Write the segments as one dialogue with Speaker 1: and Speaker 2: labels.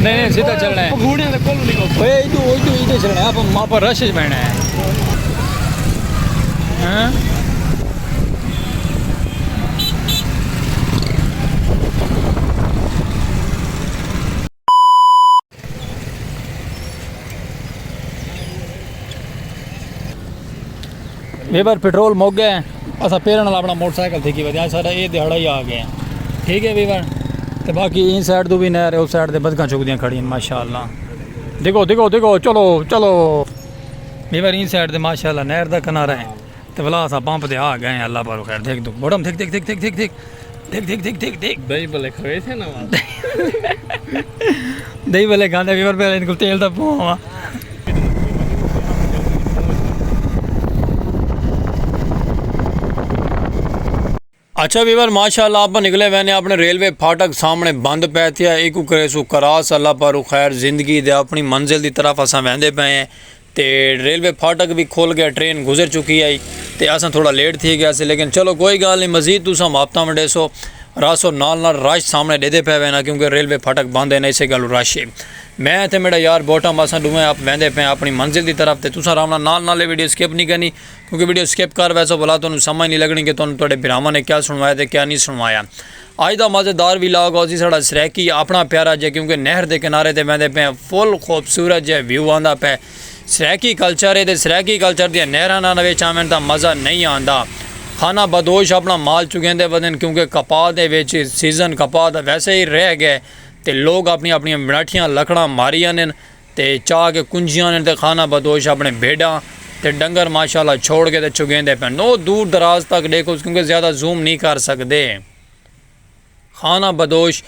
Speaker 1: नहीं सीधा चलना है
Speaker 2: घूड़े दे कोल नहीं को
Speaker 1: ओए इधर चलना है आप वहाँ पर रश बैठना है हाँ वीवर पेट्रोल मुक गए असा पेरन वाला अपना मोटरसाइकिल थी की वजह सारा ये दिहाड़ा ही आ गए ठीक है वीवर तो बाकी इन साइड तो भी नहर है उस साइड से बदका चुकदियाँ खड़ी माशाअल्लाह देखो देखो देखो चलो चलो वीवर इन साइड से माशाअल्लाह नहर का किनारा है तो भला असा पंप दे आ गए अल्लाह पर खैर देख दो बड़म देख देख देख देख देख देख देख देख देख देख देख
Speaker 2: दही भले खवे थे ना
Speaker 1: दही भले खाते वीवर पे इनको तेल तो पुआ अच्छा वीवर माशाल्लाह आप निकले मैंने अपने रेलवे फाटक सामने बंद पै थे एक करेसू करास अल्लाह पर खैर जिंदगी दे अपनी मंजिल की तरफ असा वहदे पे हैं तो रेलवे फाटक भी खुल गया ट्रेन गुजर चुकी है तो असा थोड़ा लेट थी गया लेकिन चलो कोई गल नहीं मजीद तुसा मापता मंडेसो रासो नाल रश सामने देते पे वे ना क्योंकि रेलवे फाटक बंद है ना इसे गल रश है मैं तो मेरा यार बोटम असा दुए आप वहदे पे अपनी मंजिल की तरफ तो तुसा आराम नाल वीडियो स्किप नहीं करनी क्योंकि वीडियो स्किप कर वैसो भला तुहानू समझ नहीं लगनी कि तुहाडे भरावां ने क्या सुनवाया तो क्या नहीं सुनवाया अज का मज़ेदार व्लॉग हो साड़ा सरैकी अपना प्यारा जे क्योंकि नहर के किनारे ते वहदे पे फुल खूबसूरत जे व्यू आंदा पे सरैकी कल्चर है तो सरैकी कल्चर दी नहरां नाल विच आवन दा मज़ा नहीं आंदा खाना बदोश अपना माल चुकेंदे बदन क्योंकि कपाह दे विच सीजन कपाह दा वैसे ही रह गए तो लोग अपनी अपनी मराठियाँ लकड़ा मारिया ने ते चाह के कुंजियां ने ते खाना बदोश अपने भेड़ा ते डंगर माशाल्लाह छोड़ के ते चुगेंदे पे नो दूर दराज तक देखो क्योंकि ज़्यादा जूम नहीं कर सकते खाना बदोश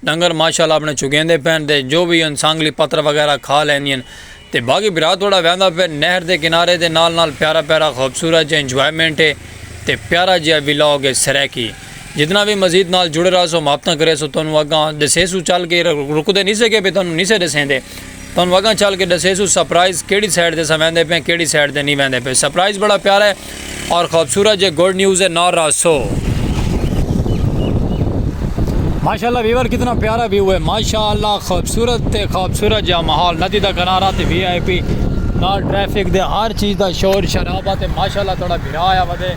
Speaker 1: डंगर माशाल्लाह अपने चुगेंदे पैन ते जो भी सांगली पत्थर वगैरह खा लैंदियां ते बाकी बिरा थोड़ा वहदा पे नहर के किनारे के नाल प्यारा प्यारा खूबसूरत जो इंजॉयमेंट है तो प्यारा जहा व्लॉग है सरैकी जितना भी मजीद नाल जुड़े रहा सो मापता करे सो तुम अगा दसेसू चल के रुकते नहीं सके भी तुम नहीं से दसेंदे तुम अगा चल के दसेसू सरप्राइज़ केड़ी साइड से वहदे पे केड़ी साइड से नहीं वहदे पे सरप्राइज़ बड़ा प्यारा है और खूबसूरत जो गुड न्यूज़ है नार रासो माशाल्लाह वीवर कितना प्यारा व्यू है माशाल्लाह खूबसूरत जहा माहौल नदी का किनारा तो VIP ना ट्रैफिक दे हर चीज़ का शोर शराबा तो माशाल्लाह थोड़ा भिरा आया वधे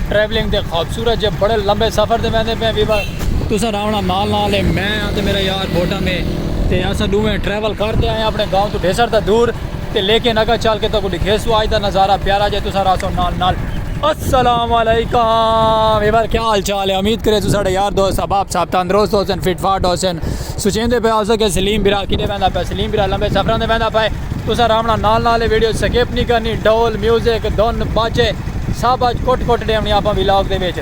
Speaker 1: ट्रैवलिंग दे खूबसूरत जो बड़े लंबे सफ़र दे वहदे पे वीवर तुसा रावणा नाल है मैं तो मेरा यार बोटा में तो अस दुवें ट्रैवल करते आए अपने गाँव तो ढेसर तक दूर तो लेकिन अगर चल के तो दिखेसू आज का नज़ारा प्यारा जे तुसा रासो नाल अस्सलाम वालेकुम वीवर क्या हाल चाल है उम्मीद करे साढ़े यार दोस्त अहबाब साहब तंदरुस्त होसन फिटफाट होसन सुचेंदे पे आ सके सलीम बिरा कि वहदा पे सलीम बिरा लंबे सफर में वहदा पाए तुसा रामना नाल वीडियो स्किप नहीं करनी ढोल म्यूजिक धुन बाजे सब अज कुट देनी आप व्लॉग के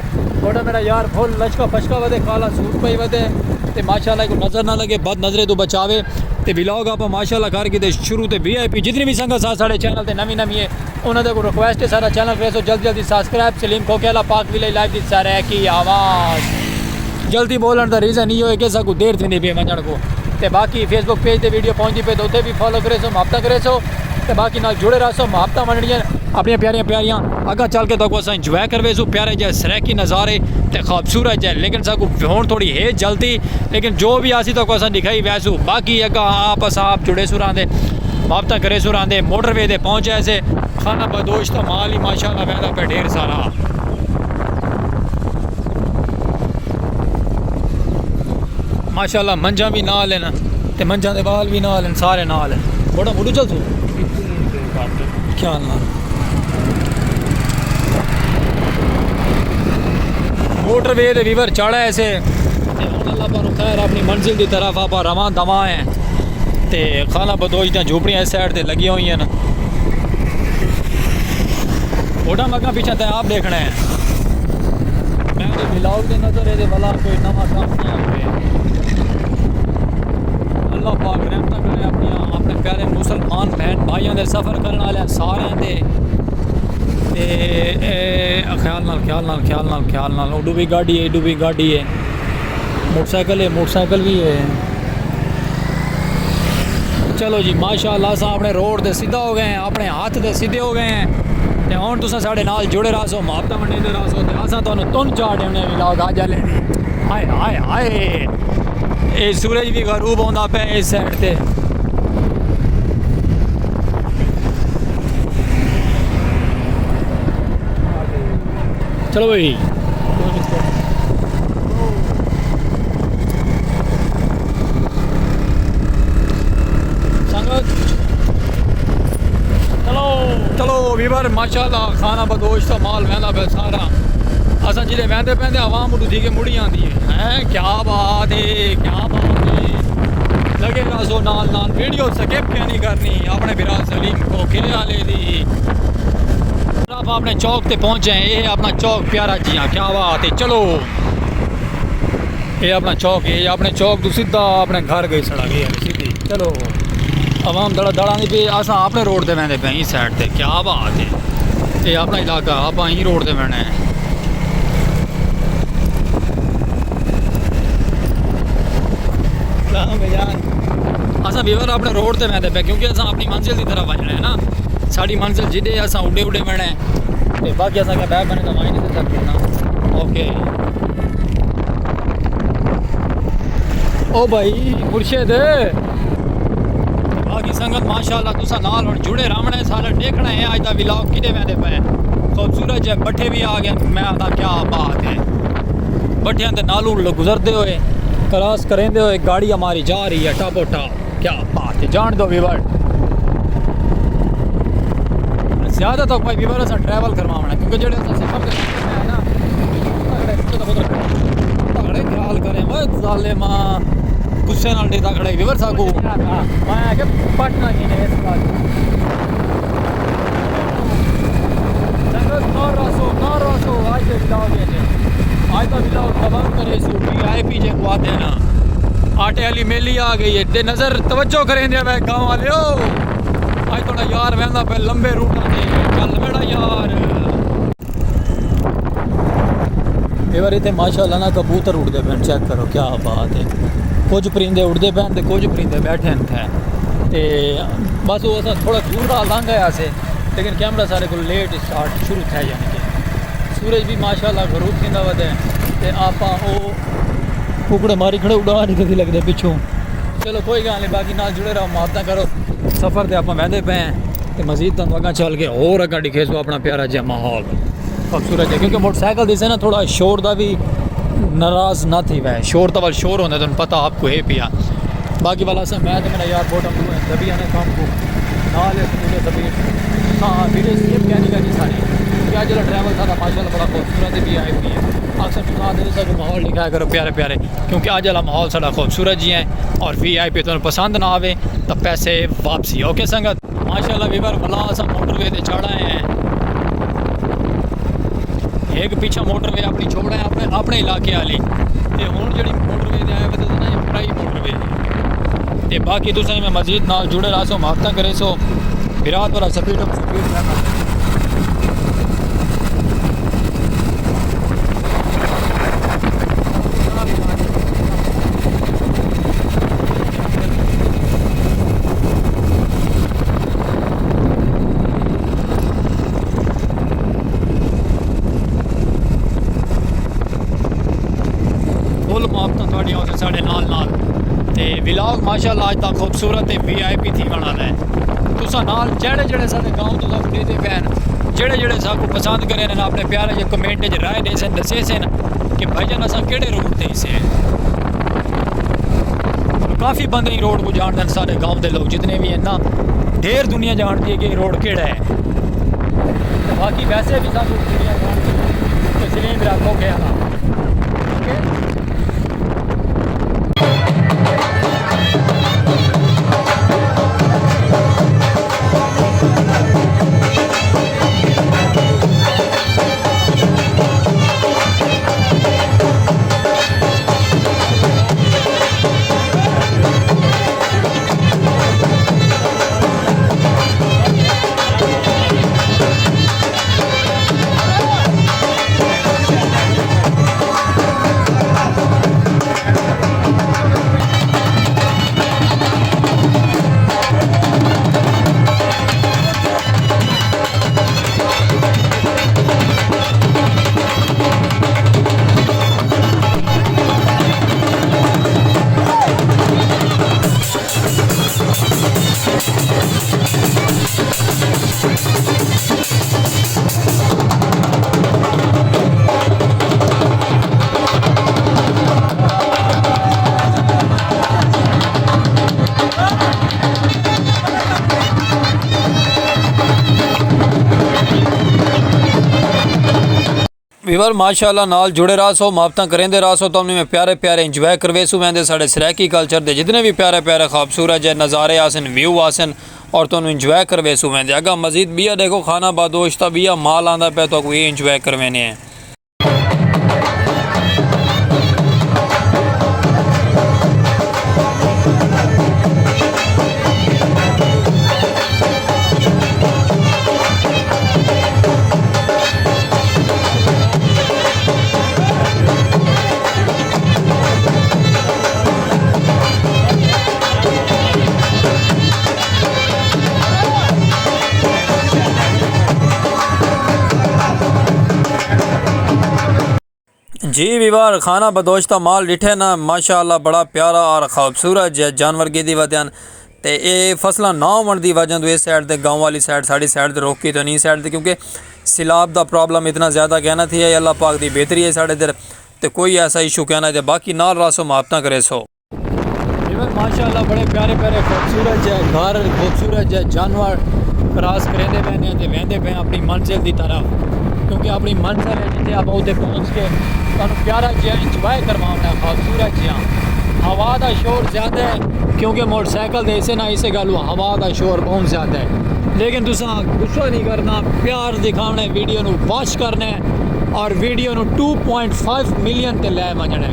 Speaker 1: थोड़ा मेरा यार फुल लचका फचका वधे काला सूट पई वधे तो माशाल्लाह को नज़र ना लगे बद नज़रे तो बचावे तो व्लॉग आप माशाल्लाह करके शुरू तो VIP जितनी भी संगत साथ साढ़े चैनल से नवी है उन्होंने को रिक्वेस्ट है सारा चैनल करे सो जल्दी सब्सक्राइब सलीम खोखेला पाक विले लाइव की सरैकी आवाज़ जल्दी बोलन का रीज़न ये है कि देर थी पे वजन को तो बाकी फेसबुक पेज पर वीडियो पहुँचती पे तो उत्ते भी फॉलो करे सो मुहब्बत करे सो तो बाकी नाल जुड़े रहो मुहब्बत मननियां अपनी प्यारियां अगर चल के तो अस इंजॉय करवे सो प्यारे जै सरैकी नज़ारे तो खूबसूरत जै लेकिन सकू हों थोड़ी है जल्दी लेकिन जो भी आसी तो अस दिखाई वैसू बाकी अगर आप जुड़े सु रहा मुहब्बत करे सु रहा मोटरवे दे पहुँचे ऐसे खाना बदोश तो माल ही माशाल्लाह वहदा पे ढेर सारा माशाल्लाह मंझा भी नाल है ना तो मंझा के बाल भी नाल सारे नाल है बड़ा मुड़ू चल तू क्या मोटरवे दे वीवर चढ़ा ऐसे अल्लाह पर खैर अपनी मंजिल की तरफ आप रवां दवा हैं तो खाना बदोश दी झोपड़ियां इस साइड से लगी हुई हैं थोड़ा मगा पीछे तो आप देखना है मैं तो व्लॉग के नजर ये वाला कोई नवा काम नहीं है अल्लाह पाक रहमत करे अपने प्यारे मुसलमान बहन भाइयों के सफ़र करने वाले सारे दे ख्याल नाल उडू भी गाड़ी है इडू भी गाड़ी है मोटरसाइकिल भी है चलो जी माशाल्लाह अस अपने रोड से सीधा हो गए हैं अपने हाथ से सीधे हो गए हैं तो हम तुम साढ़े नाल जुड़े रहो सो मुहब्बत मंडे रहो सो असा तुम तुन चाड़ देने व्लॉग आ जाले हाय हाय हाय ਇਹ ਸੂਰਜ ਵੀ ਗਰੂਬ ਆਉਂਦਾ ਪਿਆ ਇਸ ਸਾਈਡ ਤੇ ਚਲੋ ਬਈ ਸੰਗਤ चलो वीवर माशाल्लाह खाना बदोश का माल वहदा पे सारा असा जिले वहदे पैंदे आवाम उठी के मुड़ी आती है क्या बात है लगेगा सो नाल नाल वीडियो स्किप क्या नहीं करनी अपने बिरा सलीम को किले वाले दी आप अपने चौक पे पहुंचे हैं ये अपना चौक प्यारा जी हाँ क्या बात है चलो ये अपना चौक है अपने चौक तो सीधा अपने घर गई सड़ा गई सीधी चलो आवाम दड़ा दड़ा नहीं पे असा अपने रोड से बहते पे इस साइड से क्या बात है ये अपना इलाका आप यहीं रोड से बहना है असा वीवर अपने रोड से बहते पे क्योंकि असा अपनी मंजिल की तरफ बजना है ना साड़ी मंजिल जिदे असा उड़े उड़े बहना है तो बाकी असा क्या बैग बने तो वहीं नहीं सकते ना ओके ओ भाई मुर्शिद बाकी संगत माशाल्लाह तुसा नाल हुण जुड़े रहना है सारा देखना है आज दा व्लॉग किदे वेंदे पे खूबसूरत है बट्ठे भी आ गए मैं आता क्या बात है बट्ठियां दे नालू गुजरते हुए क्रॉस करेंदे हुए गाड़ी हमारी जा रही है टापो टाप क्या बात है जान दो व्यूवर ज़्यादा तो भाई व्यूवर असा ट्रैवल करवाना क्योंकि जेड़े असा सफर दे है ना तगड़े ख्याल करें वो जालिमा गुस्से नाल देता खड़े व्यूवर साकू मैं के पटना की ने इस बात संगत नौ रसो आज के व्लॉग ये आज का व्लॉग खबर करे सु वीआईपी जे को आते ना आटे वाली मेली आ गई है ते नजर तवज्जो करें दे मैं गांव वाले ओ आज थोड़ा यार वेंदा पे लंबे रूट ने चल बेड़ा यार व्यूवर इतने माशाल्लाह ना कबूतर उड़दे पे चेक करो क्या बात है कुछ परिंदे उड़ते पे तो कुछ परिंदे बैठे थे ते बस वो थोड़ा दूर का लंघ गया से लेकिन कैमरा सारे को लेट स्टार्ट शुरू थे यानी कि सूरज भी माशाल्लाह गरूब थींदा वधे ते आपा ओ कुकड़े मारी खड़े उड़ा नहीं कभी लगते पिछों चलो कोई गल नहीं बाकी नाल जुड़े रहो माता करो सफ़र ते आप वहदे पे हैं तो मजीद तुम अगर चल के और अगर दिखे सो अपना प्यारा जहा माहौल खूबसूरत है क्योंकि मोटरसाइकिल दिसे ना थोड़ा शोर का भी नाराज़ ना थी वह शोर तो वाल शोर होने तो पता आपको है पिया बाकी वाला सब मैं तो मेरा यार बोटम दबी आने काम को नाल दबी हाँ वीडियो स्किप क्या नहीं करनी सारी क्या जो ट्रैवल था माशाल्लाह बड़ा खूबसूरत भी आई हुई है अक्सर सुना दे सब माहौल दिखाया करो प्यारे प्यारे क्योंकि आज वाला माहौल सारा खूबसूरत जी है और वीआईपी तुम्हें पसंद ना आवे तो पैसे वापसी ओके संगत माशाल्लाह वीवर भला सब मोटरवे से चढ़ आए हैं एक पीछे मोटरवे अपनी छोड़ है अपने इलाके वाली तो हूँ जी मोटरवे आए वे ना प्राई मोटरवे तो बाकी तुम मैं मजीद नाल जुड़े रहा सो महत्ता करे सो विराट वाला स्पीड रहना साढ़े नाल नाल ते व्लॉग माशाल्लाह आज तक खूबसूरत वीआईपी थी बना है तुसा नाल जेड़े जेड़े सारे गांव तो देते पैन जेड़े जेड़े साकू पसंद करे ने अपने प्यारे जे कमेंट च राय दे सन दसे सन कि भाईजान असा केड़े रोड ते से काफ़ी बंदे ही रोड को जानते हैं सारे गांव के लोग जितने भी हैं ना ढेर दुनिया जानती है कि रोड केड़ा है बाकी वैसे भी साकू दुनिया जानती है तो इसलिए मेरा को गया ਵੀਵਰ ਮਾਸ਼ਾਅੱਲਾ ਨਾਲ ਜੁੜੇ ਰहो ਮੁਹੱਬਤਾਂ ਕरेंदे रहो ਤੁਹਾਨੂੰ मैं प्यारे प्यारे इंजॉय करवेसू वैंदे साढ़े सराकी कल्चर दे जितने भी प्यारे प्यारे खूबसूरत है नज़ारे आसन व्यू आसन और तुहानू इंजॉय करवेसू वैंदे अगर मजीद बिया देखो खाना बादोश्ता बिया माल आंदा पे तो ये इंजॉय करवेने हैं। जी विवार खाना बदोश्ता माल डिठे ना माशाअल्लाह बड़ा प्यारा और खूबसूरत है जानवर की दी वजह ते ये फसलां ना होने की वजह तो इस साइड ते गाँव वाली साइड साड़ी साइड ते रोकी तो नहीं साइड ते क्योंकि सैलाब का प्रॉब्लम इतना ज़्यादा कहना थी है अल्लाह पाक की बेहतरी है साढ़े इधर तो कोई ऐसा इशू कहना है बाकी नाल रासो मुहब्बतां करे सो माशाअल्लाह बड़े प्यारे प्यारे खूबसूरत है घर खूबसूरत है जानवर क्रॉस करेंदे पैने ते वेंदे पे अपनी मंजिल की तरफ क्योंकि अपनी मंजिल है जितने आप उत्ते पहुँच के तुहानू प्यारा जिहा इंजॉय करवाना खूबसूरत जिहा हवा का शोर ज़्यादा है क्योंकि मोटरसाइकिल दे इसे ना इसे गल हवा का शोर बहुत ज़्यादा है लेकिन तुसा गुस्सा नहीं करना प्यार दिखाना वीडियो नू वॉच करना और वीडियो नू 2.5 मिलियन ते लै वजना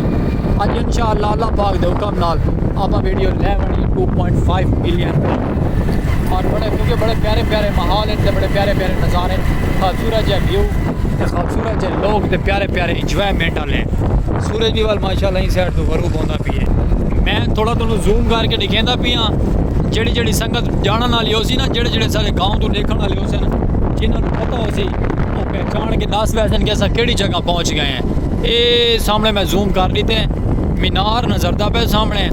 Speaker 1: अज इंशाअल्लाह अल्लाह पाक दे हुक्म नाल आप वीडियो लै वनी 2.5 मिलियन और बड़े क्योंकि बड़े प्यारे प्यारे माहौल हैं बड़े प्यारे प्यारे नज़ारे खूबसूरत है व्यू खूबसूरत है लोग ते प्यारे प्यारे इंजॉयमेंट वाले सूरज भी वाल माशाअल्लाह ही साइड तो वरू पौंदा पी है मैं थोड़ा तुहानू जूम करके दिखांदा पिया जेड़ी जेड़ी संगत जानन वाली हो सी ना जेड़े जेड़े सारे गाँव तो देखने वाले हो सन जिन्होंने पता हो सी वो पहचान के दस वैसन कि अस केड़ी जगह पहुँच गए हैं ये सामने मैं जूम कर ली थे मीनार नज़रदा पे सामने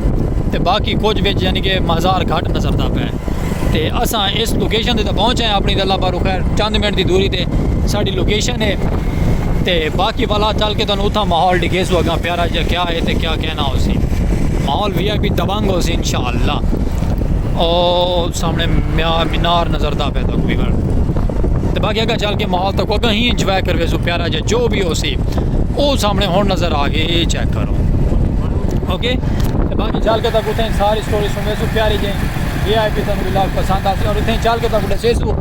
Speaker 1: ते बाकी कुछ बिच यानी कि मज़ार घट नज़रदा पे ते असां इस लोकेशन ते पहुँचे हैं अपनी अल्लाह पाक खैर चंद मिनट की दूरी ते साड़ी लोकेशन है ते बाकी वाला चल के तुहानू उत्थां माहौल दिखे सो अगर प्यारा जो क्या है तो क्या कहना हो सी माहौल VIP दबंग हो सी इंशाअल्लाह और सामने मीनार नज़रदा पे तो कोई तो बाकी अगर चल के माहौल तक अगर ही इंजॉय करवे सो प्यारा जो भी हो सी वो सामने हुण नज़र आ गए ये चेक करो ओके तो बाकी चल के तक उतने सारी स्टोरी सुने सो प्यारी जे VIP तुहानू व्लॉग पसंद आसी और इतने चल के तक दसे सो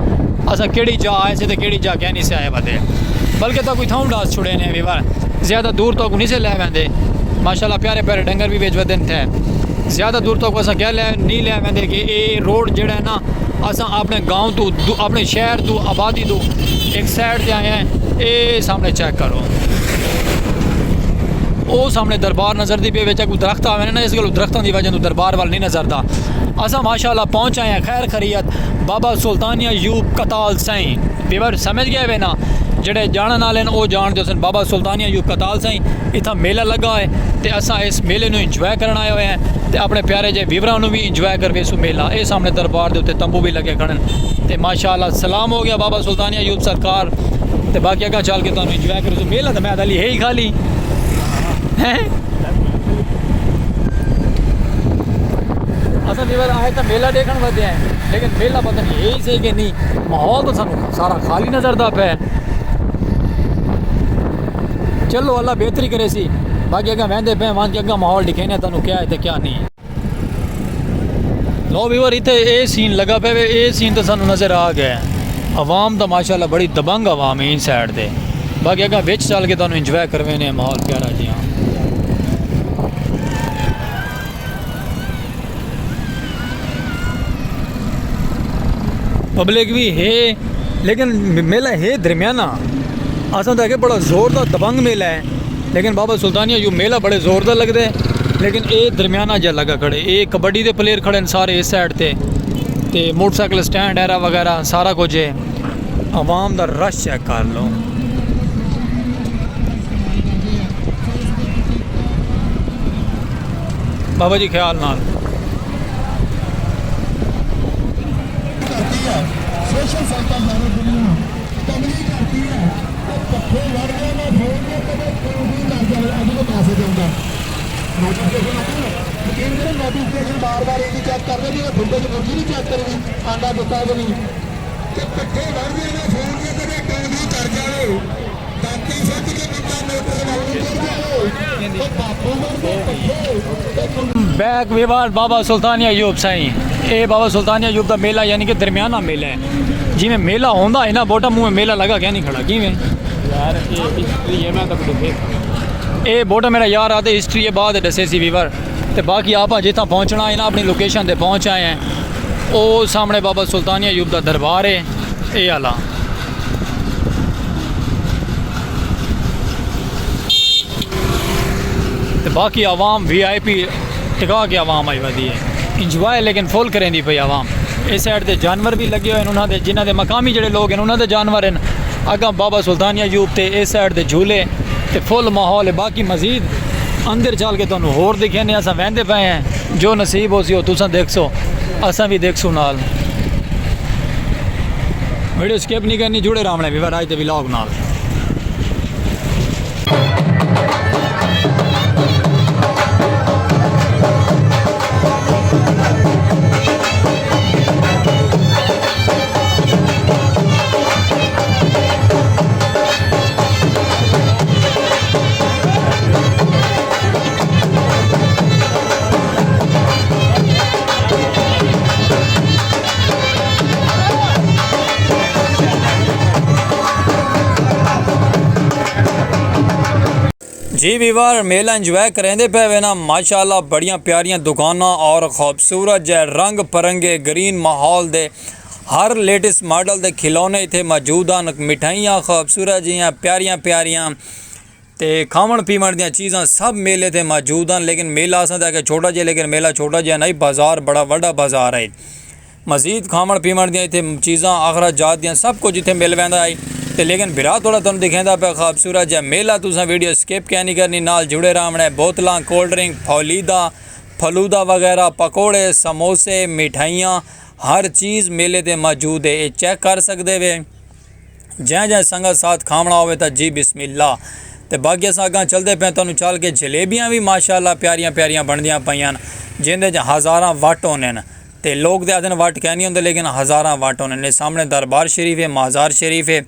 Speaker 1: असा केड़ी जा आए से केड़ी जा कह नहीं से आए बदे बल्कि तो कोई थाऊं डास छुड़े ने विवार ज़्यादा दूर तक नहीं से लै वेंदे माशाल्लाह प्यारे प्यारे डंगर भी बेच वदन थे ज़्यादा दूर तक असा क्या लै नहीं लै वेंदे कि ये रोड जेड़ा है ना असा अपने गाँव तो अपने शहर तो आबादी तो एक साइड से आए हैं ये सामने चेक करो वो सामने दरबार नज़र दी पे कोई दरख्त आवे ना इस गल दरख्तों की वजह तो दरबार वाल नहीं नज़रदा असा माशाल्लाह पहुँच आए हैं खैर खरीयत बाबा सुल्तानिया यूब कताल साई बेवर समझ गए वे ना जेड़े जानन वाले वो जान दो बाबा सुल्तानिया यूब कताल साई इतना मेला लगा है तो असा इस मेले में इंजॉय करन आए हुए हैं तो अपने प्यारे जे व्यूवरां भी इंजॉय करवे सो मेला ये सामने दरबार के उत्ते तंबू भी लगे खड़न तो माशाल्लाह सलाम हो गया बाबा सुल्तानिया यूब सरकार तो बाकी अगर चल के तुहानू इंजॉय करो सो मेला तो मैं अली है ही खाली हैं असा व्यूवर आए तो मेला देखने वधे हैं लेकिन मेला पता नहीं यही सही कि नहीं माहौल तो सानू सारा खाली नज़रदा पे चलो अल्लाह बेहतरी करे सी बाकी अगर वहदे पे वहाँ अगर माहौल दिखे ना तुहानू क्या है तो क्या नहीं लो व्यूवर इतने ये सीन लगा पे ये सीन तो सानू नज़र आ गया आवाम तो माशाल्लाह बड़ी दबंग आवाम है इन साइड से बाकी अगर बिच चल के तुहानू इंजॉय करवे ने माहौल प्यारा जी हाँ पब्लिक भी है लेकिन मेला है दरमियाना असा तो बड़ा ज़ोरदार दबंग मेला है लेकिन बाबा सुल्तानिया यू मेला बड़े ज़ोरदार लगता है लेकिन ये दरमियाना जहा लगा खड़े ये कबड्डी के प्लेयर खड़े सारे इस साइड ते मोटरसाइकिल स्टैंड एरा वगैरह सारा कुछ है आवाम का रश चेक कर लो बाबा जी ख्याल नाल
Speaker 3: सोशल साइकिल मारो दुनिया तबलीग करती है तो फिर लड़ गया ना बोल के कभी कोई लग जाए अभी तो पैसे दूंगा नोटिफिकेशन आती है लेकिन मेरे नोटिफिकेशन बार-बार एक ही चेक कर रहे हैं फुंडे की मुर्गी नहीं चेक करेगी आंडा देता है नहीं कि पट्टे लड़ गए ना फोन के कभी टोनी कर जाए
Speaker 1: बैक विवाद बाबा सुल्तानिया अयूब साईं ये बाबा सुल्तानिया अयूब का मेला यानी कि दरमियाना मेला है जिमें मेला होंदा है ना बोटा मुँह में मेला लगा क्या नहीं खड़ा किमें
Speaker 2: यार ये हिस्ट्री है मैं तो कुछ
Speaker 1: ये बोटा मेरा यार आते हिस्ट्री है बाद दसे सी वीवर तो बाकी आप जितना पहुँचना है ना अपनी लोकेशन पर पहुँच आए हैं वो सामने बाबा सुल्तानिया अयूब का दरबार है ये आला तो बाकी आवाम VIP टिका के आवाम आई वधी है इंजॉय लेकिन फुल करें दी पई आवाम इस साइड ते जानवर भी लगे हुए उन्होंने जिन्हों के मकामी जोड़े लोग हैं उन्होंने जानवर हैं अगा बाबा सुल्तानिया अयूब ते इस साइड ते झूले ते फुल माहौल है बाकी मजीद अंदर चल के तुहानू होर दिखे ने असा वहदे पे हैं जो नसीब हो सी तुसा देखसो असा भी देखसो नाल वीडियो स्किप नहीं करनी जुड़े रामने भी आज ते व्लॉग नाल जी वीवर मेला इंजॉय करेंदे पे वे ना माशाल्लाह बड़ियां प्यारियां दुकाना और खूबसूरत जै रंग परंगे ग्रीन माहौल दे हर लेटेस्ट मॉडल दे खिलौने इत्थे मौजूद हैं मिठाइयाँ खूबसूरत जियां प्यारियां प्यारियां ते खावन पीवन दियां चीज़ां सब मेले ते मौजूद हैं लेकिन मेला असां दा छोटा जिहा लेकिन मेला छोटा जिहा नहीं बाज़ार बड़ा वड्डा बाज़ार है मजीद खावन पीवन दियां इत्थे चीज़ां अखराजात दियां सब कुछ इत्थे मिल पैंदा है तो लेकिन बिरा थोड़ा तुम दिखेंदा पे खूबसूरत जै मेला तुसा वीडियो स्किप क्या नहीं करनी नाल जुड़े रहना बोतलां कोल्ड ड्रिंक फलूदा वगैरह पकौड़े समोसे मिठाइयाँ हर चीज़ मेले ते मौजूद है ये चेक कर सकते वे जै जै संगत साथ खावना होवे तो जी बिस्मिल्लाह तो बाकी अस अगर चलते पे तुहानू चल के जलेबियाँ भी माशाल्लाह प्यारियां प्यारियां बनदियां पईयां जिंदे च हज़ारां वट होने न ते लोग ते आखदे वट कह नहीं होंदे लेकिन हज़ारां वट होने ने सामने दरबार शरीफ है मज़ार शरीफ है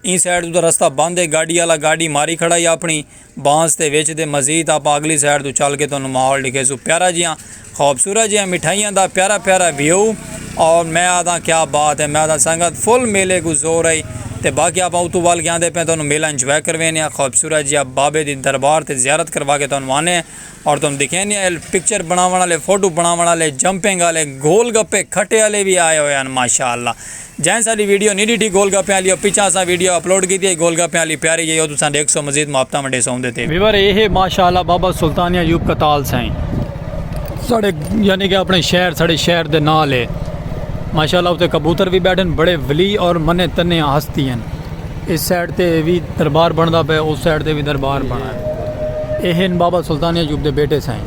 Speaker 1: इस साइड तो रस्ता बंद है गाड़ी वाला गाड़ी मारी खड़ा है अपनी बांस के विच ते मजीद आप अगली साइड तो चल के तुहानू माहौल दिखे सो प्यारा जिहा खूबसूरत जिहा मिठाइयां दा प्यारा प्यारा व्यू और मैं आदा क्या बात है मैं आदा संगत फुल मेले को जोर आई तो बाकी आप उतू वाल के आते पे तुहानू मेला इंजॉय करवाने खूबसूरत जिहा बाबे दी दरबार ते ज़ियारत करवा के तुहानू आने और तुम दिखेने पिक्चर बनावन वाले फोटो बनावन वाले जंपिंग वाले गोल गप्पे खट्टे वाले भी आए हुए हैं माशाअल्लाह जैन सारी वीडियो नहीं डी गोल गप्पे वाली पिछा असा वीडियो अपलोड की थी गोल गप्पे वाली प्यारी ये तुम देख सो मजीद मुआफता मंडे सौंदे थे विवर ये माशाअल्लाह बाबा सुल्तानिया अयूब कताल साईं साढ़े यानी कि अपने शहर साढ़े शहर के नाल है माशाल्लाह उत्ते कबूतर भी बैठे बड़े वली और मने तने हस्ती हैं इस साइड ते भी दरबार बनता पे उस साइड ते भी दरबार बना है ये बाबा सुल्तानिया अयूब के बेटे साईं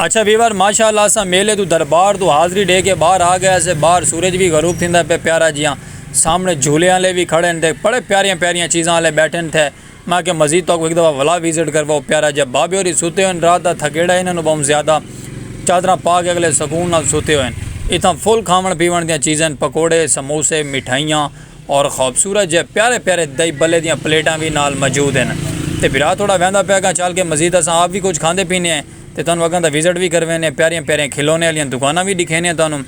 Speaker 1: अच्छा वीवर माशाल्लाह सा मेले तो दरबार तो हाज़री दे के बाहर आ गया से बाहर सूरज भी गरूब थींदा पे प्यारा जिया सामने झूले वाले भी खड़े थे बड़े प्यारियां प्यारियां चीज़ां वाले बैठे थे मैं कि मजीद तो एक दफ़ा वाला विजिट करवाओ प्यारा जब बाबे होरी सुते हुए रात का थकेड़ा इन्होंने बहुत ज़्यादा चादर पा के अगले सुकून नाल सुते हुए इतना फुल खावन पीवन दियां चीज़ें पकौड़े समोसे मिठाइयाँ और खूबसूरत जे प्यारे प्यारे दही भल्ले दियां प्लेटां भी नाल मौजूद हैं तो बिरा थोड़ा वहदा पिया चल के मजीद अस आप भी कुछ खाते पीने हैं ਤੇ ਤੁਹਾਨੂੰ ਅਗਾਂ ਦਾ ਵਿਜ਼ਿਟ ਵੀ ਕਰਵੇ ਨੇ ਪਿਆਰੀਆਂ ਪਿਆਰੀਆਂ ਖਿਲੌਣੇ ਵਾਲੀਆਂ ਦੁਕਾਨਾਂ ਵੀ ਦਿਖੇ ਨੇ ਤੁਹਾਨੂੰ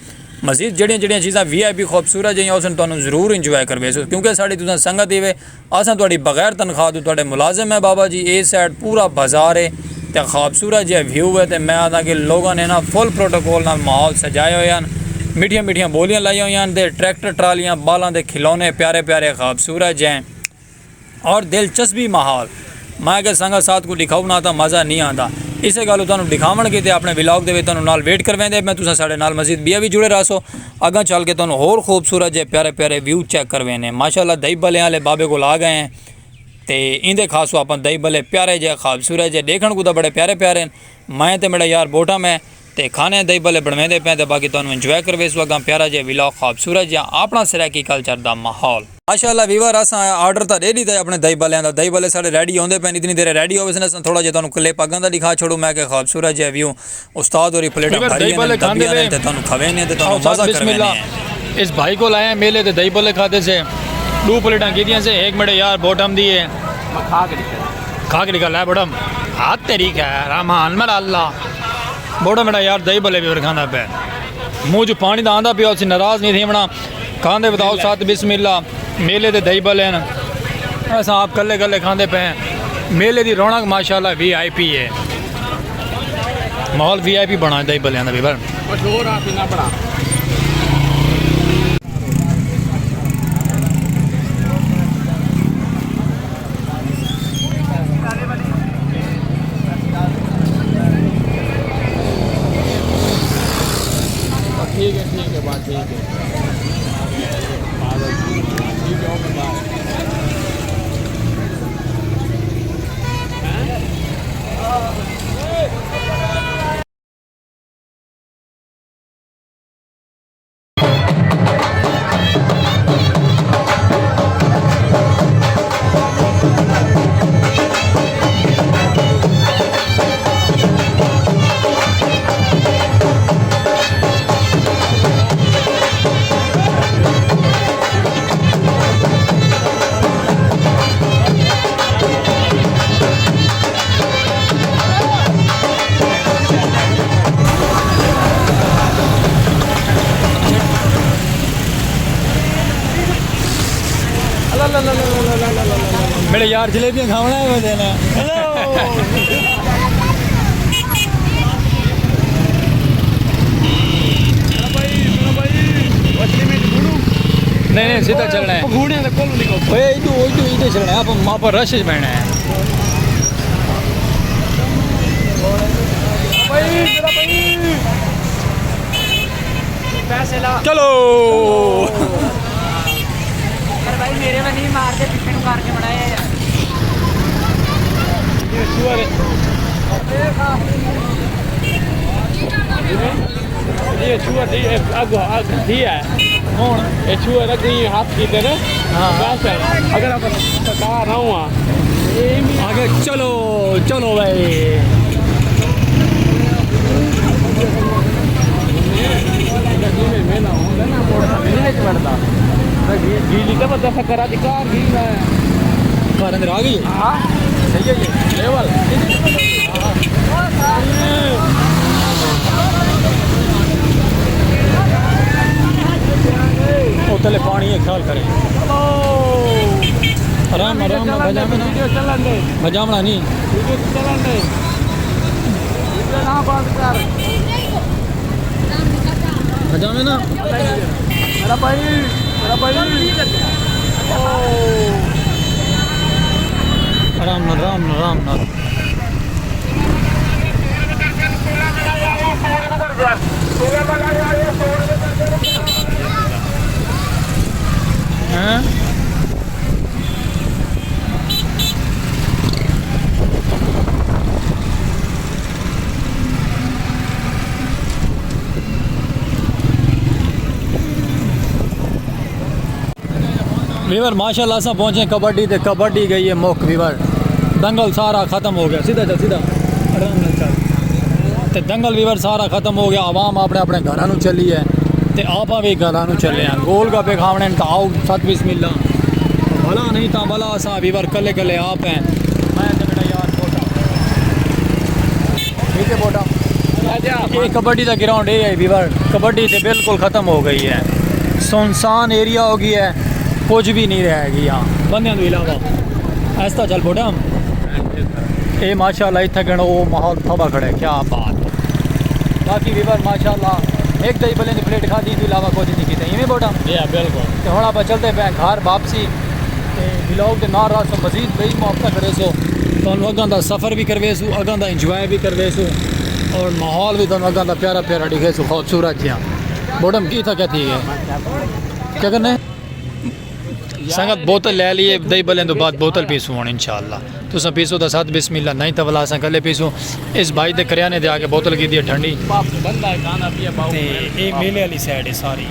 Speaker 1: ਮਜ਼ੀਦ ਜਿਹੜੀਆਂ ਚੀਜ਼ਾਂ VIP ਖੂਬਸੂਰਤ ਜਿਹੀਆਂ ਉਸ ਨੂੰ ਤੁਹਾਨੂੰ ਜ਼ਰੂਰ ਇੰਜੋਏ ਕਰਵੇ ਸੋ ਕਿਉਂਕਿ ਸਾਡੀ ਤੁਸੀਂ ਸੰਗਤ ਦੇਵੇ ਅਸਾਂ ਤੁਹਾਡੀ ਬਗੈਰ ਤਨਖਾਹ ਤੋਂ ਤੁਹਾਡੇ ਮੁਲਾਜ਼ਮ ਹੈ ਬਾਬਾ ਜੀ ਇਹ ਸਾਈਡ ਪੂਰਾ ਬਾਜ਼ਾਰ ਹੈ ਤੇ ਖੂਬਸੂਰਤ ਜਿਹਾ ਵਿਊ ਹੈ ਤੇ ਮੈਂ ਆਦਾ ਕਿ ਲੋਕਾਂ ਨੇ ਨਾ ਫੁੱਲ ਪ੍ਰੋਟੋਕੋਲ ਨਾਲ ਮਾਹੌਲ ਸਜਾਏ ਹੋਏ ਹਨ ਮਿੱਠੀਆਂ ਬੋਲੀਆਂ ਲਾਈਆਂ ਹੋਈਆਂ ਹਨ ਤੇ ਟਰੈਕਟਰ ਟਰਾਲੀਆਂ ਬਾਲਾਂ ਦੇ ਖਿਲੌਣੇ ਪਿਆਰੇ ਖੂਬਸੂरत हैं और दिलचस्पी माहौल मैं कि संगत साथ को दिखाऊना तो मज़ा नहीं आता इसे गल तुहानू दिखावणगे ते अपने विलॉग दे विच तुहानू नाल वेट करवांदे मैं तुसां साडे नाल मजीद बिया भी जुड़े रहो अगां चल के तुहानू होर खूबसूरत जे प्यारे व्यू चेक करवाने माशाअल्लाह दही भले वाले बाबे कोल आ गए हैं ते इंदे खासो आप दही भले प्यारे जे खूबसूरत जे देखण को तो बड़े प्यारे मैं ते मेरा यार बोटा में ते खाने दही भले बनवेंदे पे ते बाकी तुहानू इंजॉय करवे सो अगां प्यारा जे विलॉग खूबसूरत जे अपना सराकी कल्चर दा माहौल माशाअल्लाह वीवर असां आर्डर तो दे दीता अपने दही भलियां दा दही भले साढ़े रेडी होंदे पे इतनी देर रेडी होवे ने थोड़ा जे तुहानू क्लिप अगां दा दिखा छोड़ू मैं के खूबसूरत जे व्यू उस्ताद और प्लेट भरी ने ते तुहानू खवेने ते तुहानू मजा करवेने
Speaker 2: इस भाई को लाए मेले ते दही भले खाते से 2 प्लेटां कीतियां से एक मेरे यार बॉटम दी है खा के निकल है बॉटम हाथ तेरी है रहमान मेरा अल्लाह बड़ा मेरा यार दही भले भी खाना पे मुँह जो पानी दा आंदा पिया नाराज नहीं थी बना खाते बताओ साथ बिस्मिल्लाह मेले दे दही भले ऐसा आप कल्ले खाते पे मेले की रौनक माशाल्लाह VIP है माहौल VIP बना दही भलियां दा भी बड़ा ठीक है बात ठीक है मेरे यार जलेबियाँ खावना है मुझे ना नहीं सीधा चलना है चलना है आप वहाँ पर रश बैठना है चलो
Speaker 4: भाई मेरे में नहीं मारते पिछड़ मार के बनाए
Speaker 2: ये छुआ दी आग दी है कौन ये छुआ रख दी हाथ की तरह हां बस अगर आप सका रहा हूं आगे चलो भाई मैं ना होगा ना मोड़ा नहीं पड़ता गीली का पता करा दिकार भी है कार अंदर आ गई हां सही है ये लेवल ओ तले पानी है ख्याल करें आराम बजावना नहीं वीडियो चलन दे वीडियो ना बंद कर बजावे ना मेरा भाई आराम ना हैं वीवर माशाल्लाह से पहुँचे कबड्डी ते कबड्डी गई है मुख वीवर दंगल सारा ख़त्म हो गया सीधा आराम नाल चल ते दंगल वीवर सारा ख़त्म हो गया आवाम अपने अपने घरों नूं चली है ते आपा भी घरों नूं चले हैं गोल गप्पे खावने तो आओ सत बिस्मिल्लाह भला नहीं तो भला असा वीवर कले आप हैं मैं ते मेरा यार छोटा है बोटा ये कबड्डी का ग्राउंड है वीवर कबड्डी तो बिल्कुल ख़त्म हो गई है सुनसान एरिया हो गया है कुछ भी नहीं रहेगी यहाँ बंदे तो इलावा ऐसा चल बोटा ये माशाल्लाह इतना गणो वो माहौल थबा खड़ा है क्या बात बाकी वीवर माशाल्लाह एक दही भले की प्लेट खा दी तो इलावा कुछ नहीं किया इवें बोटा
Speaker 1: बिल्कुल
Speaker 2: तो हम आप चलते पे घर वापसी ब्लॉग के नाल रात मजीद बड़ी मुआफ़ा करे सो तो अगों का सफ़र भी करवे सो अगों का इंजॉय भी करवे सो और माहौल भी दोनों अगों का प्यारा प्यारा दिखे सो खूबसूरत जिया बोडम की था क्या थी क्या करना संगत बोतल ले लिए दही भले तो बाद बोतल पीसूँ हूँ इंशाअल्लाह तुस पीसो तो साथ बिस्मिल्लाह नहीं तो वला कले पीसूँ इस भाई के करियाने दे आके बोतल की दी ठंडी ये मेले वाली साइड है सारी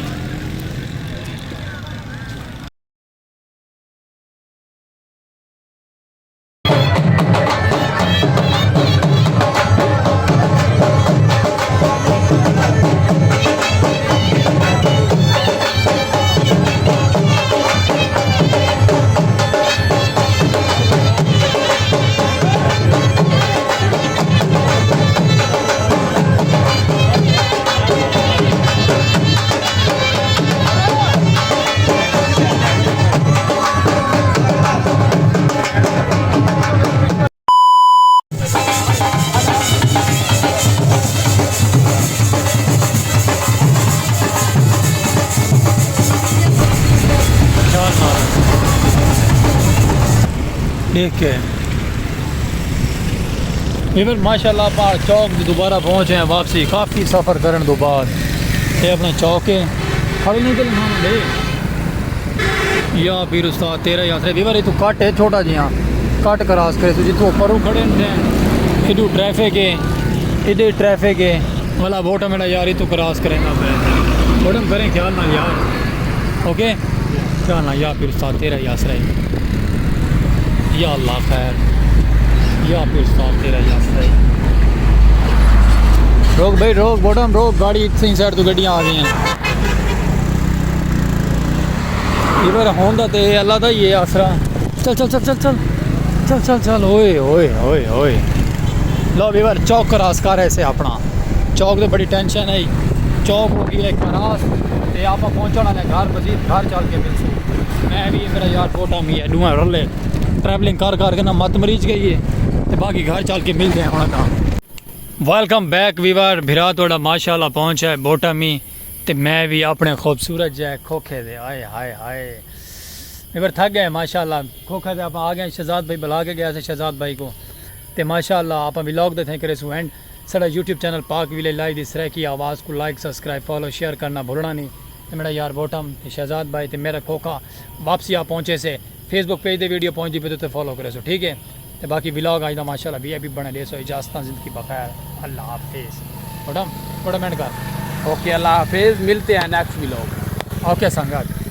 Speaker 2: देख के इवन माशाल्लाह पहाड़ चौक दोबारा पहुँचे हैं वापसी काफ़ी सफ़र करने तो बाद ये अपना चौक है खड़ी नहीं चल दे या फिर उस्ताद तेरा यात्रा वीवर ये तो कट है छोटा जिहा कट क्रॉस करे तो जितों परों खड़े हैं इधर ट्रैफिक है इधर ट्रैफिक है वाला वोट मेरा यार ये तो क्रॉस करेंगे वोटम करें ख्याल ना यार ओके ख्याल ना या फिर उस्ताद तेरा यात्रा है या अल्लाह खैर या फिर साथ तेरा यात्रा रोक भाई रोक बॉटम रोक गाड़ी इतनी साइड तो गड्डियाँ आ गई हैं इधर होंदा तो अल्लाह का ही है आसरा चल चल चल चल चल चल चल चल ओए ओए ओए ओए लो वीवर चौक क्रॉस कर ऐसे अपना चौक तो बड़ी टेंशन है चौक हो गई है क्रॉस तो आप पहुँचने वाले घर मजीद घर चल के मिल मैं भी मेरा यार बोटा ही है डूँ रले ट्रैवलिंग कर करके ना मत मरीज गई है तो बाकी घर चल के मिलते हैं होना था वेलकम बैक वीवर भिरा थोड़ा माशाल्लाह पहुँचा है बोटा मी तो मैं भी अपने खूबसूरत जै खोखे दे आए हाय हाय वीवर थक गए माशाल्लाह खोखे दे आप आ गए शहजाद भाई बुला के गया थे शहजाद भाई को तो माशाल्लाह आप व्लॉग दे थे करे सो एंड साढ़ा यूट्यूब चैनल पाक विलेज लाइव इस तरह की आवाज़ को लाइक सब्सक्राइब फॉलो शेयर करना भूलना नहीं तो मेरा यार बोटम शहजाद भाई तो मेरा खोखा वापसी आप पहुँचे से फेसबुक पेज दे वीडियो पहुँची पे तो फॉलो करे सो ठीक है तो बाकी व्लॉग आज माशाल्लाह भी अभी बने दे सो इजाज़त ज़िंदगी बखैर अल्लाह हाफिज़ बड़ा मिनट कर
Speaker 4: ओके अल्लाह हाफिज़ मिलते हैं नेक्स्ट व्लॉग
Speaker 2: ओके संगत